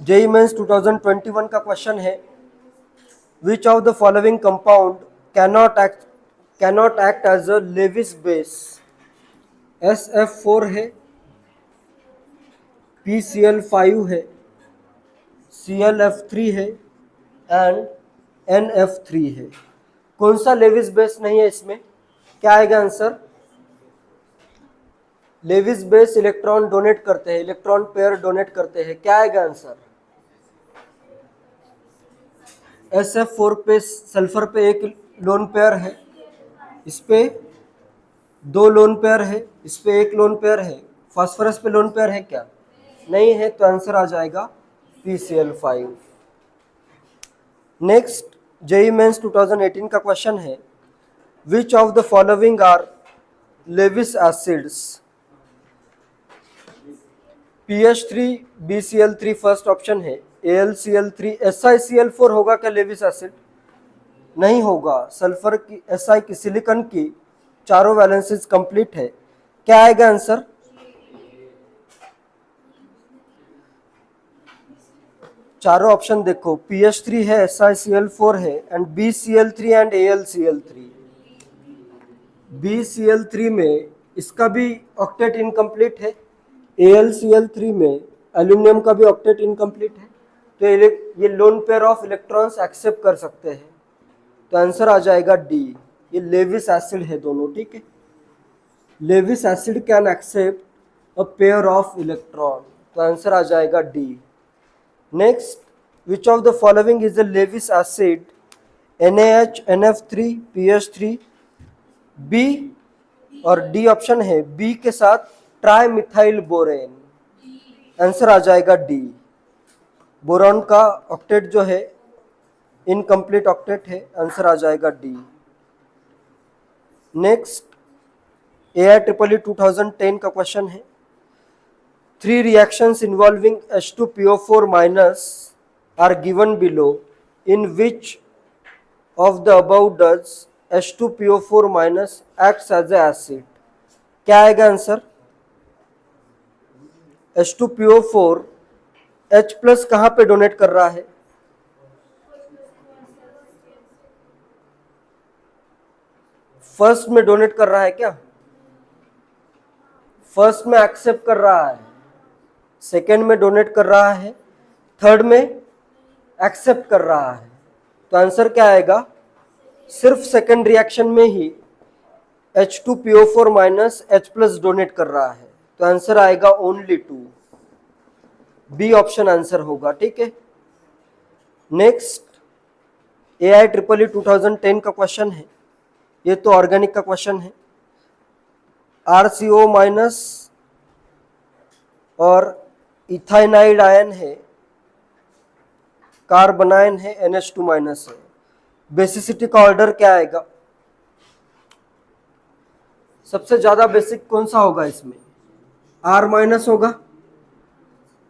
JEE mains 2021 का question है, which of the following compound cannot act as a Lewis base? SF4 है, PCl5 है, ClF3 है and NF3 है। कौन सा लेविस बेस नहीं है इसमें? क्या आएगा answer? Lewis base electron donate करते हैं, इलेक्ट्रॉन पेयर डोनेट करते हैं, क्या आएगा आंसर? SF4 पे सल्फर पे एक लोन पेयर है, इस पे दो लोन पेयर है, इस पे एक लोन पेयर है, फास्फोरस पे लोन पेयर है क्या? नहीं है, तो आंसर आ जाएगा PCl5। नेक्स्ट, जेई मेंस 2018 का क्वेश्चन है, which of the following are Lewis acids? PH3 BCl3 first option है, AlCl3 SiCl4 होगा क्या लेविस एसिड? नहीं होगा। सल्फर की Si की सिलिकॉन की चारों वैलेंसीज कंप्लीट है, क्या आएगा आंसर? चारों ऑप्शन देखो, PH3 है, SiCl4 है and BCl3 and AlCl3। BCl3 में इसका भी ऑक्टेट इनकम्प्लीट है, AlCl3 में एल्यूमिनियम का भी ऑक्टेट इनकम्प्लीट है, तो ये lone pair of electrons accept कर सकते हैं, तो आंसर आ जाएगा डी। ये लेविस एसिड है दोनों, ठीक है। Lewis acid can accept a pair of electron, तो आंसर आ जाएगा D. Next, which of the following is a Lewis acid? NaH, NF3, PH3, B और डी ऑप्शन है, बी के साथ ट्राई मिथाइल बोरेन, आंसर आ जाएगा डी। बोरॉन का ऑक्टेट जो है इनकम्प्लीट ऑक्टेट है, आंसर आ जाएगा डी। नेक्स्ट, AIEEE 2010 का क्वेश्चन है, 3 reactions involving H2PO4 minus are given below, in which of the above does H2PO4 minus acts as a acid? क्या आएगा आंसर? H2PO4 H प्लस कहाँ पे डोनेट कर रहा है? फर्स्ट में डोनेट कर रहा है क्या? फर्स्ट में एक्सेप्ट कर रहा है, सेकेंड में डोनेट कर रहा है, थर्ड में एक्सेप्ट कर रहा है, तो आंसर क्या आएगा? सिर्फ सेकेंड रिएक्शन में ही H2PO4 minus H plus donate कर रहा है, तो आंसर आएगा ओनली 2, बी ऑप्शन आंसर होगा, ठीक है। नेक्स्ट, AIEEE 2010 का क्वेश्चन है, ये तो ऑर्गेनिक का क्वेश्चन है, RCO माइनस और इथाइनाइड आयन है, कार्बनाइन है, NH2 माइनस है, बेसिसिटी का ऑर्डर क्या आएगा? सबसे ज्यादा बेसिक कौन सा होगा इसमें? R माइनस होगा,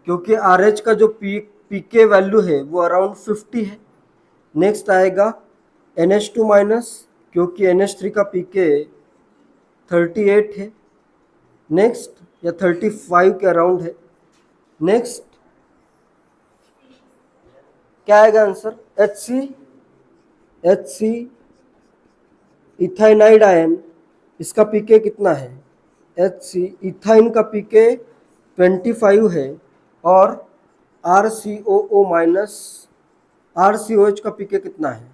क्योंकि RH का जो पीके वैल्यू है वो अराउंड 50 है। नेक्स्ट आएगा NH2 माइनस, क्योंकि NH3 का पीके 38 है, नेक्स्ट या 35 के अराउंड है। नेक्स्ट क्या आएगा आंसर? HC इथाइनाइड आयन, इसका पीके कितना है? HC इथाइन का पीके 25 है और RCOO माइनस RCOH का पीके कितना है?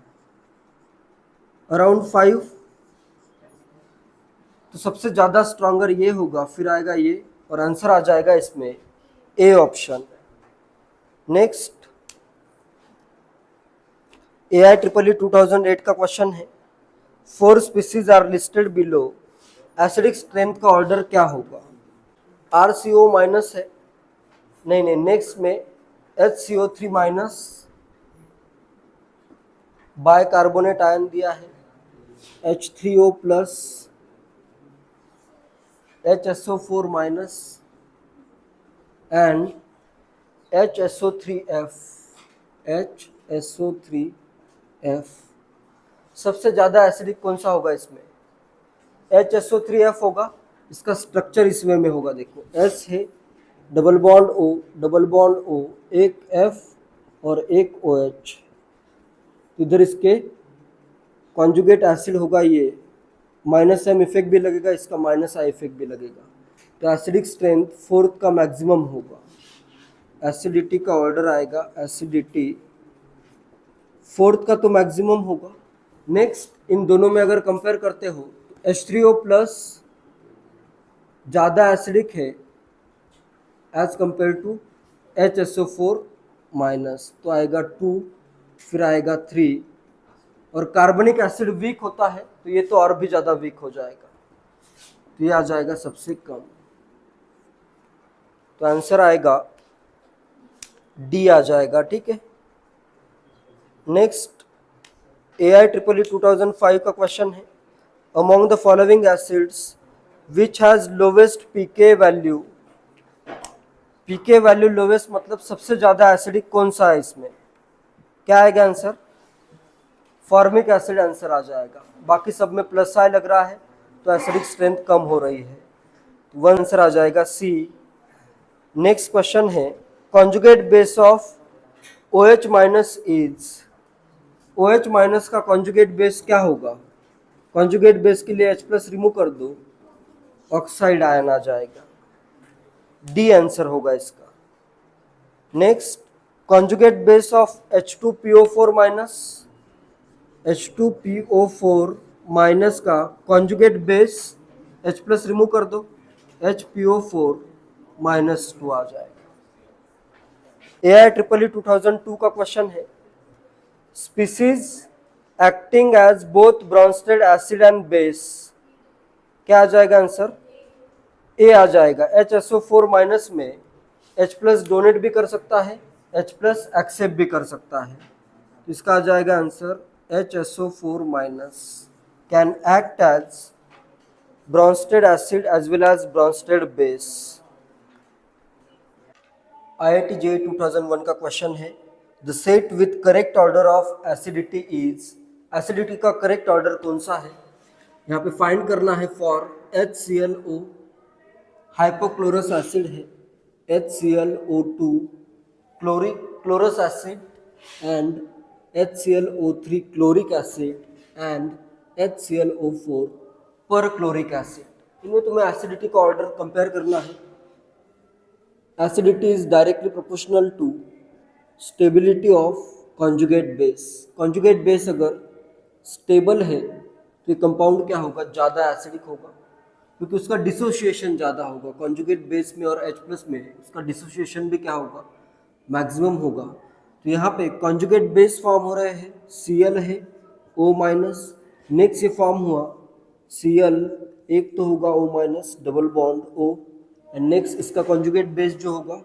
अराउंड 5, तो सबसे ज़्यादा स्ट्रॉन्गर ये होगा, फिर आएगा ये, और आंसर आ जाएगा इसमें ए ऑप्शन। नेक्स्ट, AIEEE 2008 का क्वेश्चन है, 4 species are listed below, acidic strength का ऑर्डर क्या होगा? RCO माइनस है, नहीं, नेक्स्ट में HCO3 माइनस, बाइकार्बोनेट आयन दिया है, H3O plus, HSO4 minus and HSO3F। सबसे ज़्यादा एसिडिक कौन सा होगा इसमें? HSO3F होगा, इसका स्ट्रक्चर इस वे में होगा, देखो S है, double bond O, double bond O, एक F और एक OH। इधर इसके कॉन्जुगेट एसिड होगा ये, माइनस M इफेक्ट भी लगेगा, इसका माइनस I इफेक्ट भी लगेगा। तो एसिडिक स्ट्रेंथ फोर्थ का मैक्सिमम होगा। एसिडिटी का ऑर्डर आएगा, एसिडिटी फोर्थ का तो मैक्सिमम होगा। नेक्स्ट इन दोनों में अगर कंपेयर करते हो तो H3O प्लस ज़्यादा एसिडिक है as compare to HSO4 minus, तो आएगा 2, फिर आएगा 3। और कार्बनिक एसिड वीक होता है तो ये तो और भी ज़्यादा वीक हो जाएगा, तो ये आ जाएगा सबसे कम। तो आंसर आएगा डी आ जाएगा, ठीक है। नेक्स्ट AI 2005 का क्वेश्चन है, among the following acids which has lowest pK value. PK value lowest मतलब सबसे ज़्यादा एसिडिक कौन सा है इसमें, क्या आएगा आंसर? फॉर्मिक एसिड आंसर आ जाएगा। बाकी सब में प्लस आई लग रहा है तो एसिडिक स्ट्रेंथ कम हो रही है, तो वन आंसर आ जाएगा सी। नेक्स्ट क्वेश्चन है, conjugate base of OH minus is. OH minus का कॉन्जुगेट बेस क्या होगा? कॉन्जुगेट बेस के लिए H प्लस रिमूव कर दो, ऑक्साइड आयन आ जाएगा, डी आंसर होगा इसका। Next conjugate base of H2PO4 minus. H2PO4 minus का conjugate base H plus remove कर दो, HPO4 माइनस 2 आ जाएगा। AI 2002 का क्वेश्चन है, species acting as both Bronsted acid and base, क्या आ जाएगा आंसर? ए आ जाएगा। HSO4 माइनस में H प्लस डोनेट भी कर सकता है, H प्लस एक्सेप्ट भी कर सकता है, इसका आ जाएगा answer HSO4 minus can act as Bronsted acid as well as Bronsted base. IIT JEE 2001 का क्वेश्चन है, the set with correct order of acidity is. Acidity का करेक्ट ऑर्डर कौन सा है? यहाँ पे फाइंड करना है। फॉर HClO हाइपोक्लोरस एसिड है, HClO2 chlorous acid and HClO3 chloric acid and HClO4 perchloric acid. इनमें तुम्हें एसिडिटी का ऑर्डर कंपेयर करना है। Acidity is directly proportional to stability of conjugate base. Conjugate base अगर stable है तो ये कंपाउंड क्या होगा? ज़्यादा एसिडिक होगा, क्योंकि उसका डिसोसिएशन ज़्यादा होगा। कॉन्जुगेट बेस में और H प्लस में उसका डिसोसिएशन भी क्या होगा? मैक्सिमम होगा। तो यहाँ पे कॉन्जुगेट बेस फॉर्म हो रहे हैं, Cl है O माइनस, नेक्स्ट ये फॉर्म हुआ Cl, एक तो होगा O minus double bond O, and next इसका कॉन्जुगेट बेस जो होगा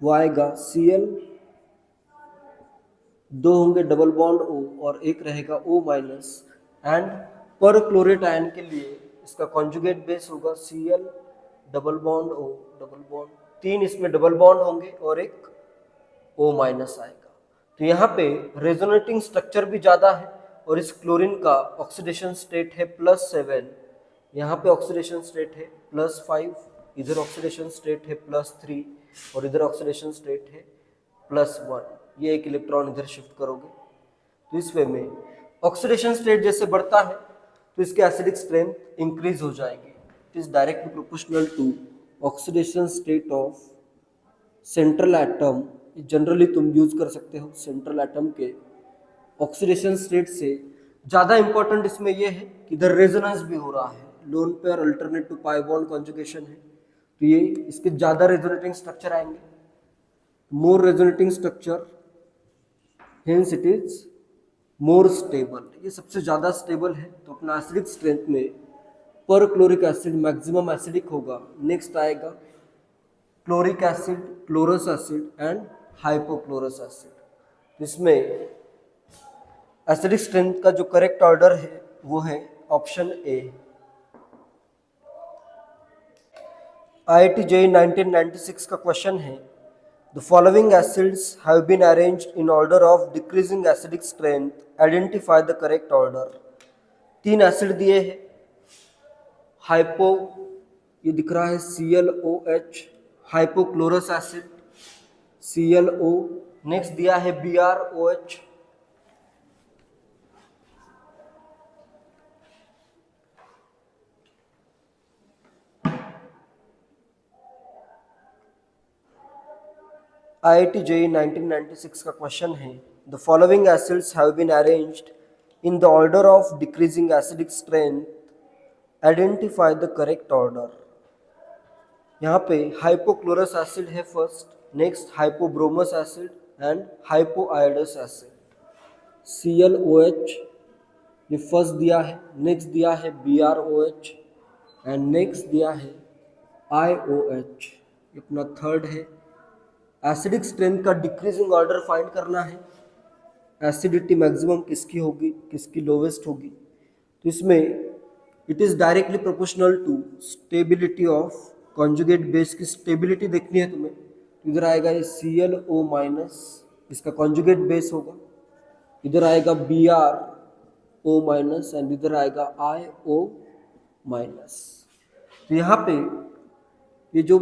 वो आएगा Cl, दो होंगे डबल बॉन्ड O और एक रहेगा O माइनस, एंड पर क्लोरेट आयन के लिए इसका कॉन्जुगेट बेस होगा Cl double bond O double bond, तीन इसमें डबल बॉन्ड होंगे और एक O माइनस आएगा। तो यहाँ पे रेजोनेटिंग स्ट्रक्चर भी ज़्यादा है और इस क्लोरीन का ऑक्सीडेशन स्टेट है +7, यहाँ पे ऑक्सीडेशन स्टेट है +5, इधर ऑक्सीडेशन स्टेट है +3 और इधर ऑक्सीडेशन स्टेट है +1। ये एक इलेक्ट्रॉन इधर शिफ्ट करोगे तो इस वे में ऑक्सीडेशन स्टेट जैसे बढ़ता है तो इसकी एसिडिक स्ट्रेंथ इंक्रीज हो जाएगी। It is directly proportional to oxidation state of central atom. Generally तुम यूज कर सकते हो सेंट्रल एटम के ऑक्सीडेशन स्टेट से। ज़्यादा इंपॉर्टेंट इसमें यह है कि इधर रेजोनेंस भी हो रहा है, lone pair alternate to pi bond conjugation है, तो ये इसके ज़्यादा रेजोनेटिंग स्ट्रक्चर आएंगे, more resonating structure, hence it is more stable. ये सबसे ज़्यादा स्टेबल है, तो अपना एसिडिक स्ट्रेंथ में perchloric acid maximum acidic होगा। नेक्स्ट आएगा chloric acid, chlorous acid and hypochlorous acid. इसमें एसिडिक स्ट्रेंथ का जो करेक्ट ऑर्डर है वो है ऑप्शन ए। IIT JEE 1996 का क्वेश्चन है, the following acids have been arranged in order of decreasing acidic strength, identify the correct order. तीन acid दिए हैं, हाइपो ये दिख रहा है ClOH hypochlorous acid ClO, next दिया है BrOH, IIT JEE 1996 का क्वेश्चन है, the following acids have been arranged in the order of decreasing acidic strength, identify the correct order. यहाँ पे हाइपोक्लोरस एसिड है first, next hypobromous acid and हाइपोआयोडस acid. ClOH ये first दिया है, next दिया है BrOH एंड नेक्स्ट दिया है IOH, ये अपना थर्ड है। एसिडिक स्ट्रेंथ का डिक्रीजिंग ऑर्डर फाइंड करना है, एसिडिटी मैक्सिमम किसकी होगी, किसकी लोवेस्ट होगी। तो इसमें it is directly proportional to stability of conjugate base की स्टेबिलिटी देखनी है तुम्हें। इधर आएगा ये ClO माइनस, इसका कॉन्जुगेट बेस होगा, इधर आएगा BrO माइनस एंड इधर आएगा IO माइनस। तो यहाँ पे ये जो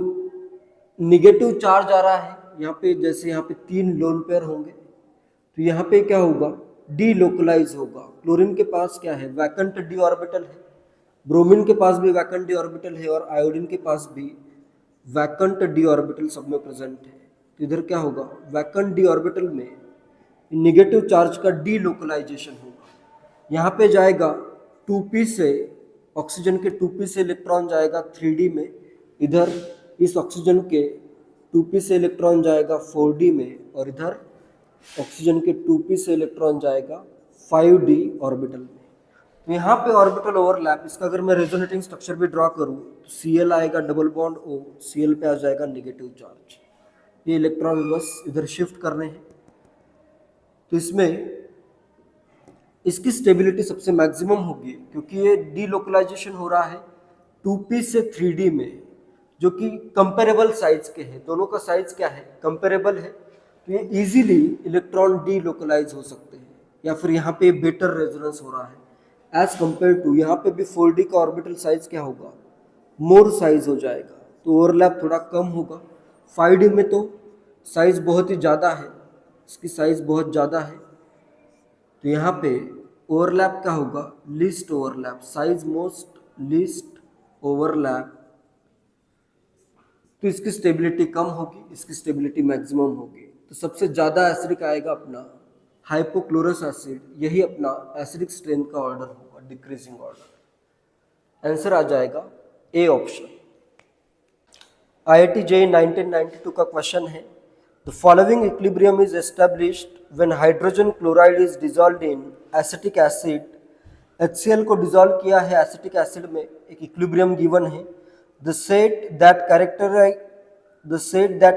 निगेटिव चार्ज आ रहा है यहाँ पे, जैसे यहाँ पे 3 लोन पेयर होंगे तो यहाँ पे क्या होगा, डी लोकलाइज होगा। क्लोरीन के पास क्या है, वैकेंट डी ऑर्बिटल है, ब्रोमीन के पास भी वैकेंट डी ऑर्बिटल है और आयोडीन के पास भी वैकेंट डी ऑर्बिटल सब में प्रेजेंट है। तो इधर क्या होगा, वैकेंट डी ऑर्बिटल में निगेटिव चार्ज का डी लोकलाइजेशन होगा। यहाँ पे जाएगा 2p से, ऑक्सीजन के 2p से इलेक्ट्रॉन जाएगा 3d में, इधर इस ऑक्सीजन के 2p से इलेक्ट्रॉन जाएगा 4d में और इधर ऑक्सीजन के 2p से इलेक्ट्रॉन जाएगा 5d ऑर्बिटल में। तो यहाँ पे ऑर्बिटल ओवरलैप, इसका अगर मैं रेजोनेटिंग स्ट्रक्चर भी ड्रॉ करूँ तो Cl आएगा डबल बॉन्ड O, Cl पे आ जाएगा नेगेटिव चार्ज, ये इलेक्ट्रॉन बस इधर शिफ्ट करने हैं। तो इसमें इसकी स्टेबिलिटी सबसे मैक्सिमम होगी क्योंकि ये डीलोकलाइजेशन हो रहा है 2p से 3d में, जो कि कंपेरेबल साइज के हैं, दोनों का साइज क्या है, कंपेरेबल है। तो ये इजीली इलेक्ट्रॉन डीलोकलाइज हो सकते हैं, या फिर यहाँ पे बेटर रेजोनेंस हो रहा है एज कंपेयर टू यहाँ पे भी 4d का ऑर्बिटल साइज क्या होगा, मोर साइज हो जाएगा, तो ओवरलैप थोड़ा कम होगा। 5d में तो साइज बहुत ही ज़्यादा है, इसकी साइज बहुत ज़्यादा है, तो यहाँ पे ओवरलैप क्या होगा, least overlap, size most least overlap. तो इसकी स्टेबिलिटी कम होगी, इसकी स्टेबिलिटी मैक्सिमम होगी। तो सबसे ज़्यादा एसिडिक आएगा अपना हाइपोक्लोरस एसिड, यही अपना एसिडिक स्ट्रेंथ का ऑर्डर होगा, डिक्रीजिंग ऑर्डर। आंसर आ जाएगा ए ऑप्शन। IIT JEE 1992 का क्वेश्चन है, the following equilibrium is established when hydrogen chloride is dissolved in acetic acid. HCl को डिसॉल्व किया है एसिटिक एसिड में, एक इक्विलिब्रियम गिवन है। The set that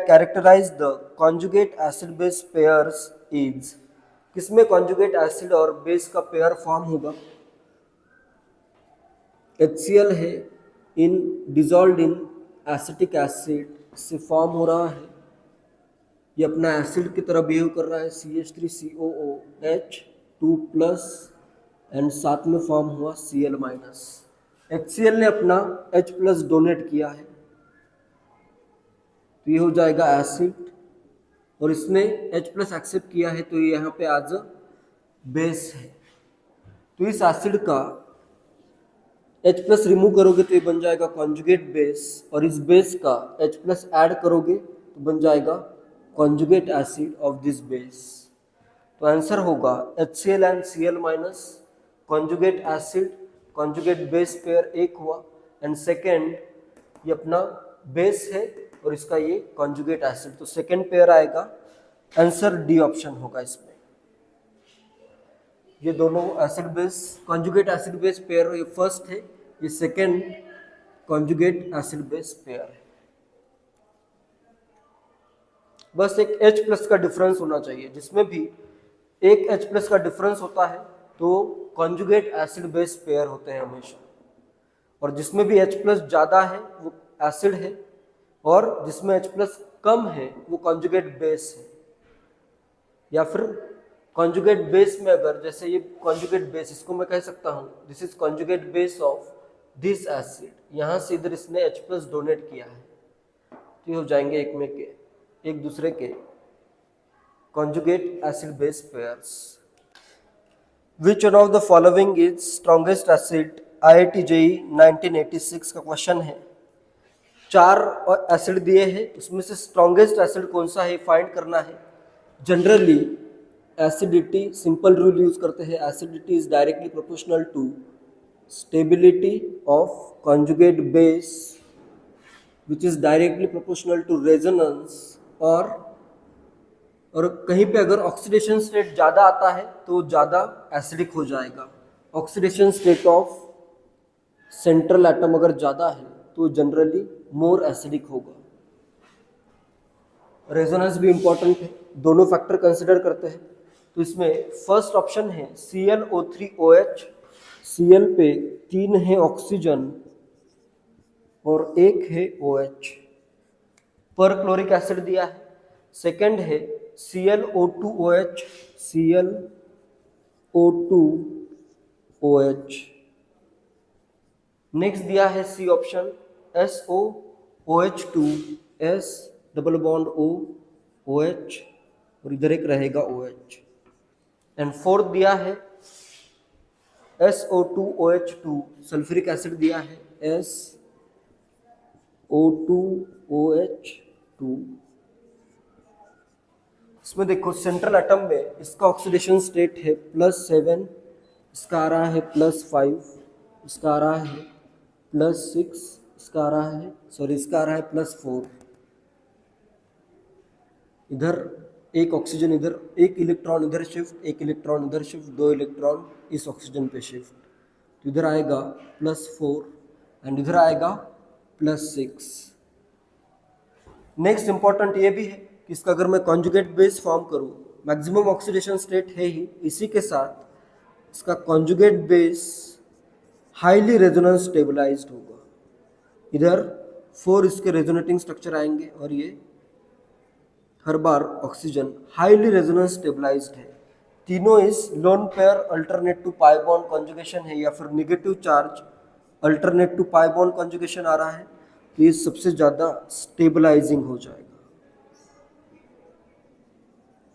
characterize the conjugate acid base pairs is, किसमें conjugate acid और base का pair form होगा, HCl है, इन dissolved in acetic acid से फॉर्म हो रहा है, ये अपना एसिड की तरह बिहेव कर रहा है, CH3COOH 2+ एंड साथ में फॉर्म हुआ Cl-। HCl ने अपना H+ डोनेट किया है, तो ये हो जाएगा एसिड, और इसने H+ एक्सेप्ट किया है तो ये यहाँ पे एज अ बेस है। तो इस एसिड का H+ रिमूव करोगे तो ये बन जाएगा कॉन्जुगेट बेस, और इस बेस का H+ ऐड करोगे तो बन जाएगा conjugate acid of this base. तो आंसर होगा HCl and Cl- conjugate acid, conjugate base pair एक हुआ, एंड सेकेंड ये अपना बेस है और इसका ये कॉन्जुगेट एसिड, तो सेकेंड पेयर आएगा। आंसर डी ऑप्शन होगा इसमें। ये दोनों acid base conjugate acid base pair, ये फर्स्ट है, ये second conjugate acid base pair है। बस एक H+ का डिफरेंस होना चाहिए, जिसमें भी एक H+ का डिफरेंस होता है तो कॉन्जुगेट एसिड बेस पेयर होते हैं हमेशा, और जिसमें भी H+ ज़्यादा है वो एसिड है, और जिसमें H+ कम है वो कॉन्जुगेट बेस है। या फिर कॉन्जुगेट बेस में अगर, जैसे ये कॉन्जुगेट बेस, इसको मैं कह सकता हूँ this is conjugate base of this acid, यहाँ से इधर इसने H+ डोनेट किया है, तो ये हो जाएंगे एक दूसरे के conjugate acid base pairs. Which one of the following is strongest acid? IIT JEE 1986 का क्वेश्चन है। 4 एसिड दिए हैं, उसमें से स्ट्रॉन्गेस्ट एसिड कौन सा है फाइंड करना है। Generally acidity simple rule use करते हैं, acidity is directly proportional to stability of conjugate base which is directly proportional to resonance, और कहीं पे अगर ऑक्सीडेशन स्टेट ज़्यादा आता है तो ज़्यादा एसिडिक हो जाएगा। Oxidation state of central atom अगर ज़्यादा है तो जनरली मोर एसिडिक होगा। रेजोनेंस भी इंपॉर्टेंट है, दोनों फैक्टर कंसिडर करते हैं। तो इसमें फर्स्ट ऑप्शन है ClO3OH, Cl पे 3 है ऑक्सीजन और 1 है OH, पर क्लोरिक एसिड दिया है। सेकंड है ClO2OH, ClO2OH। नेक्स्ट दिया है C option SOOH2, S double bond O OH और इधर एक रहेगा OH। एंड फोर्थ दिया है SO2OH2, सल्फ्यूरिक एसिड दिया है SO2OH2। इसमें देखो सेंट्रल एटम में इसका ऑक्सीडेशन स्टेट है +7, इसका आ रहा है +5, इसका आ रहा है +6, इसका आ रहा है इसका आ रहा है +4। इधर एक ऑक्सीजन इधर, एक इलेक्ट्रॉन इधर शिफ्ट, एक इलेक्ट्रॉन इधर शिफ्ट, 2 इलेक्ट्रॉन इस ऑक्सीजन पे शिफ्ट। तो इधर आएगा +4 एंड इधर आएगा +6। नेक्स्ट इंपॉर्टेंट ये भी है कि इसका अगर मैं कॉन्जुगेट बेस फॉर्म करूँ, मैक्सिमम ऑक्सीडेशन स्टेट है ही, इसी के साथ इसका conjugate base highly resonance stabilized होगा। इधर 4 इसके रेजोनेटिंग स्ट्रक्चर आएंगे और ये हर बार ऑक्सीजन हाईली रेजोनेंस स्टेबलाइज्ड है। तीनों इस lone pair alternate to pi bond conjugation है या फिर negative charge alternate to pi bond conjugation आ रहा है, तो ये सबसे ज़्यादा स्टेबलाइजिंग हो जाएगा।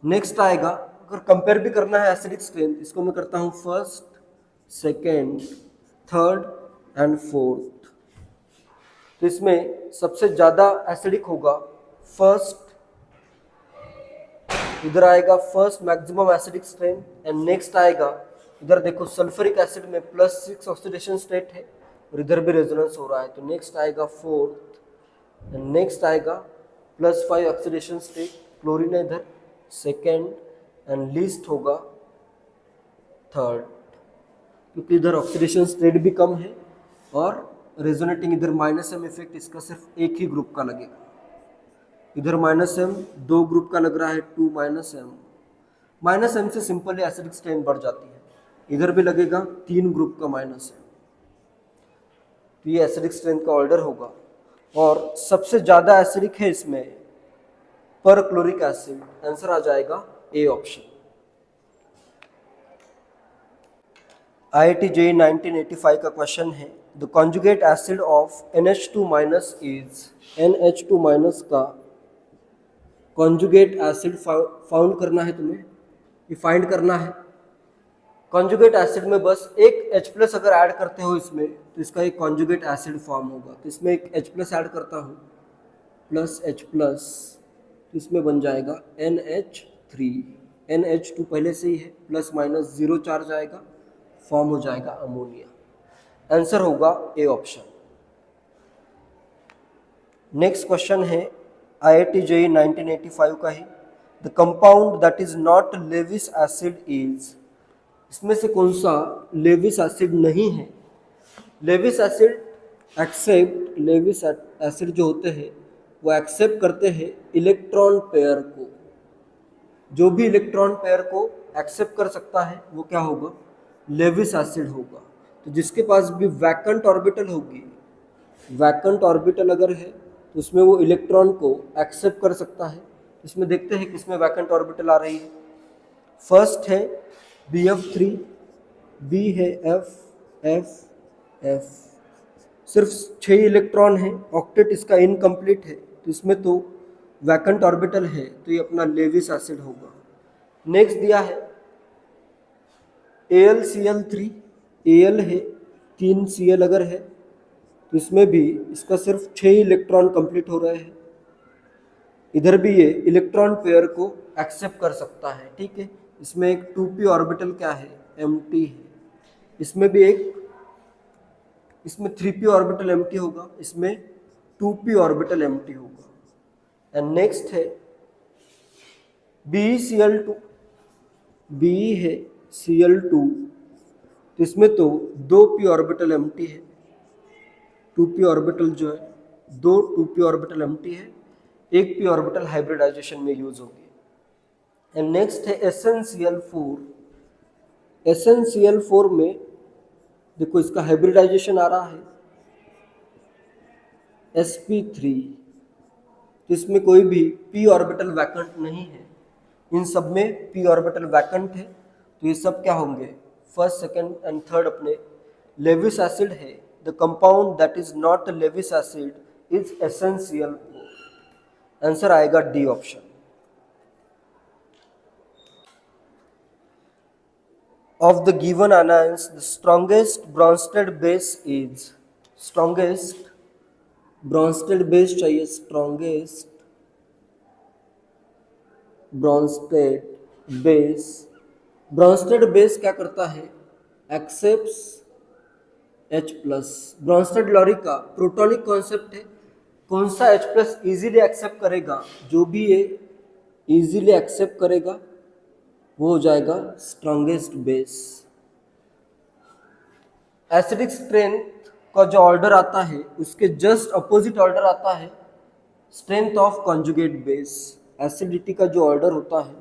नेक्स्ट आएगा, अगर कंपेयर भी करना है एसिडिक स्ट्रेंथ, इसको मैं करता हूँ first, second, third and fourth. तो इसमें सबसे ज़्यादा एसिडिक होगा फर्स्ट, इधर आएगा first maximum acidic strength. And next आएगा, इधर देखो सल्फ्यूरिक एसिड में +6 ऑक्सीडेशन स्टेट है और इधर भी रेजोनेंस हो रहा है, तो नेक्स्ट आएगा फोर्थ। एंड नेक्स्ट आएगा +5 ऑक्सीडेशन स्टेट, क्लोरीन है इधर सेकेंड, एंड लीस्ट होगा थर्ड, क्योंकि इधर ऑक्सीडेशन स्टेट भी कम है और रेजोनेटिंग इधर -m इफेक्ट इसका सिर्फ एक ही ग्रुप का लगेगा। इधर -m 2 ग्रुप का लग रहा है, 2 -m से सिंपली एसिडिक स्ट्रेंथ बढ़ जाती है। इधर भी लगेगा 3 ग्रुप का -m, तो ये एसिडिक स्ट्रेंथ का ऑर्डर होगा। और सबसे ज़्यादा एसिडिक है इसमें पर क्लोरिक एसिड, आंसर आ जाएगा ए ऑप्शन। IIT JEE 1985 का क्वेश्चन है, the conjugate acid of NH2- is, NH2- का कॉन्जुगेट एसिड फाउंड करना है तुम्हें, ये फाइंड करना है। कॉन्जुगेट एसिड में बस एक H+ अगर ऐड करते हो इसमें, तो इसका एक कॉन्जुगेट एसिड फॉर्म होगा। तो इसमें एक H+ ऐड करता हूँ +H+, तो इसमें बन जाएगा NH3। NH2 पहले से ही है, ±0 चार्ज आएगा, फॉर्म हो जाएगा अमोनिया। आंसर होगा ए ऑप्शन। नेक्स्ट क्वेश्चन है IIT JEE 1985 का ही, the compound that is not Lewis acid is, इसमें से कौन सा लेविस एसिड नहीं है। Lewis acid accept, Lewis acid जो होते हैं वो एक्सेप्ट करते हैं इलेक्ट्रॉन पेयर को। जो भी इलेक्ट्रॉन पेयर को एक्सेप्ट कर सकता है वो क्या होगा, लेविस एसिड होगा। तो जिसके पास भी वैकेंट ऑर्बिटल होगी, वैकेंट ऑर्बिटल अगर है तो उसमें वो इलेक्ट्रॉन को एक्सेप्ट कर सकता है। इसमें देखते हैं किसमें वैकेंट ऑर्बिटल आ रही है। फर्स्ट है BF3, B है F, सिर्फ 6 इलेक्ट्रॉन है, ऑक्टेट इसका इनकम्प्लीट है। तो इसमें तो वैकेंट ऑर्बिटल है, तो ये अपना लेविस एसिड होगा। नेक्स्ट दिया है AlCl3, Al है, 3 Cl अगर है तो इसमें भी इसका सिर्फ 6 इलेक्ट्रॉन कंप्लीट हो रहे हैं। इधर भी ये इलेक्ट्रॉन पेयर को एक्सेप्ट कर सकता है, ठीक है। इसमें एक 2p ऑर्बिटल क्या है, एम्प्टी है। इसमें भी इसमें 3p ऑर्बिटल एम्प्टी होगा, इसमें 2p ऑर्बिटल एम्प्टी होगा। एंड नेक्स्ट है BeCl2, Be है Cl2, तो इसमें तो 2p ऑर्बिटल एम्प्टी है, 2p ऑर्बिटल जो है 2p ऑर्बिटल एम्प्टी है, एक p ऑर्बिटल हाइब्रिडाइजेशन में यूज होगी। एंड नेक्स्ट है SnCl4, SnCl4 में देखो इसका हाइब्रिडाइजेशन आ रहा है sp3, तो इसमें कोई भी p ऑर्बिटल वैकेंट नहीं है, इन सब में p ऑर्बिटल वैकेंट है, तो ये सब क्या होंगे, फर्स्ट सेकंड एंड थर्ड अपने लेविस एसिड है। The compound that is not Lewis acid is SnCl4। Answer आएगा D option. Of the given anions, the strongest Bronsted base is, strongest Bronsted base चाहिए, strongest Bronsted base, Bronsted base क्या करता है, accepts H+। Bronsted lorry का प्रोटॉनिक concept है, कौन सा H+ easily accept करेगा, जो भी ये इजीली एक्सेप्ट करेगा वो हो जाएगा स्ट्रॉन्गेस्ट बेस। एसिडिक स्ट्रेंथ का जो ऑर्डर आता है उसके जस्ट अपोजिट ऑर्डर आता है strength of conjugate base. Acidity का जो ऑर्डर होता है,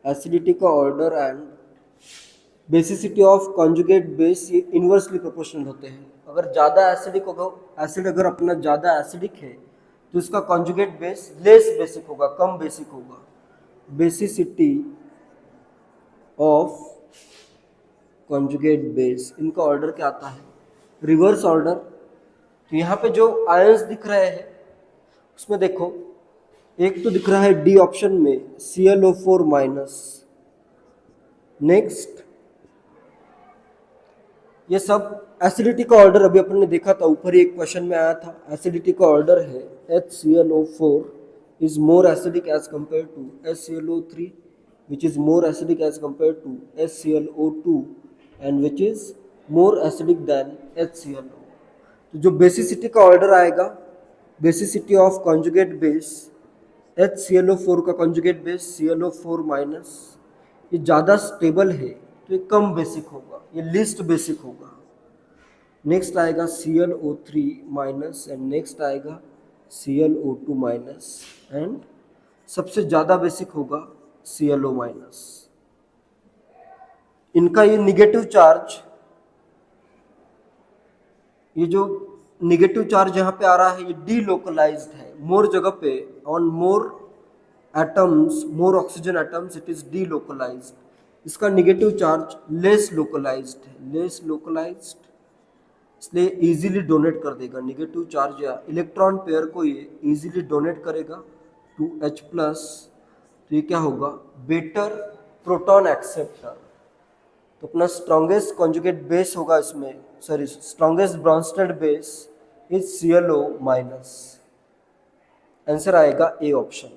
एसिडिटी का order and basicity of conjugate base ये इन्वर्सली प्रोपोर्शनल होते हैं। अगर ज़्यादा एसिडिक होगा, एसिड अगर अपना ज़्यादा एसिडिक है तो इसका कॉन्जुगेट बेस लेस बेसिक होगा, कम बेसिक होगा। बेसिसिटी ऑफ कॉन्जुगेट बेस, इनका ऑर्डर क्या आता है, रिवर्स ऑर्डर। तो यहाँ पे जो आयंस दिख रहे हैं उसमें देखो एक तो दिख रहा है डी ऑप्शन में ClO4-। नेक्स्ट ये सब एसिडिटी का ऑर्डर अभी अपन ने देखा था, ऊपर ही एक क्वेश्चन में आया था, एसिडिटी का ऑर्डर है HClO4 is more acidic as compare to HClO3 which is more acidic as compared to HClO2 and which is more acidic than HClO। तो जो बेसिसिटी का ऑर्डर आएगा, basicity of conjugate base, HClO4 का conjugate base ClO4-, ये ज़्यादा stable है तो ये कम बेसिक होगा, ये लिस्ट बेसिक होगा। नेक्स्ट आएगा ClO3- एंड नेक्स्ट आएगा ClO2- एंड सबसे ज़्यादा बेसिक होगा ClO-। इनका ये निगेटिव चार्ज, ये जो निगेटिव चार्ज यहाँ पे आ रहा है ये डीलोकलाइज्ड है, मोर जगह पे on more atoms, more oxygen atoms it is delocalised. इसका निगेटिव चार्ज लेस लोकलाइज्ड है, लेस लोकलाइज्ड, इसलिए इजीली डोनेट कर देगा निगेटिव चार्ज या इलेक्ट्रॉन पेयर को, ये इजीली डोनेट करेगा टू H+। तो ये क्या होगा, बेटर प्रोटॉन एक्सेप्टर। तो अपना स्ट्रॉन्गेस्ट कॉन्जुगेट बेस होगा इसमें, sorry strongest Brønsted base is ClO-। Answer आएगा ए ऑप्शन।